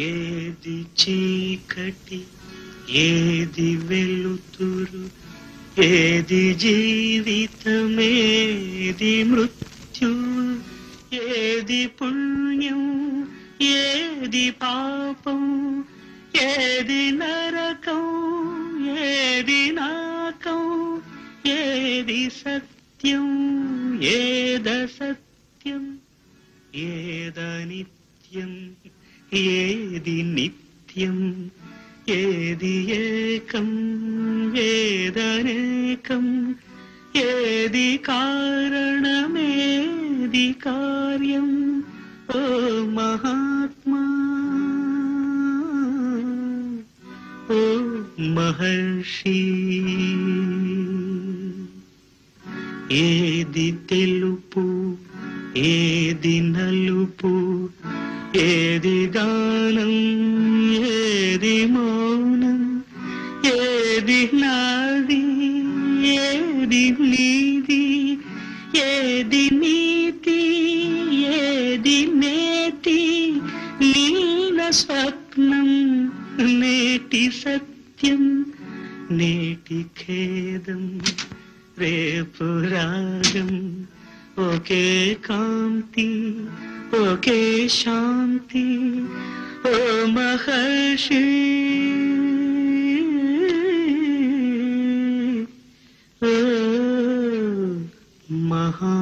ఏది చీకటి ఏది వెలుతురు, ఏది జీవితమేది మృత్యు, ఏది పుణ్యం ఏది పాపం, ఏది నరకం ఏది నాకం, ఏది సత్యం ఏదసత్యం, ఏదనిత్యం ఏది నిత్యం, ఏది ఏకం ఏదనేకం, ఏది కారణమేది కార్యం. ఓ మహాత్మా, ఓ మహర్షి, ఏది తెలుపు ఏది నలుపు, ఏది గానం ఏది మౌనం, ఏది నాది ఏది నీది, ఏది నీతి ఏది నేతి, నీల స్వప్నం నేటి సత్యం, నేటి ఖేదం రేపు రాగం, ఒకే కాంతి ఒకే శాంతి. ఓ మహర్షి, ఓ మహా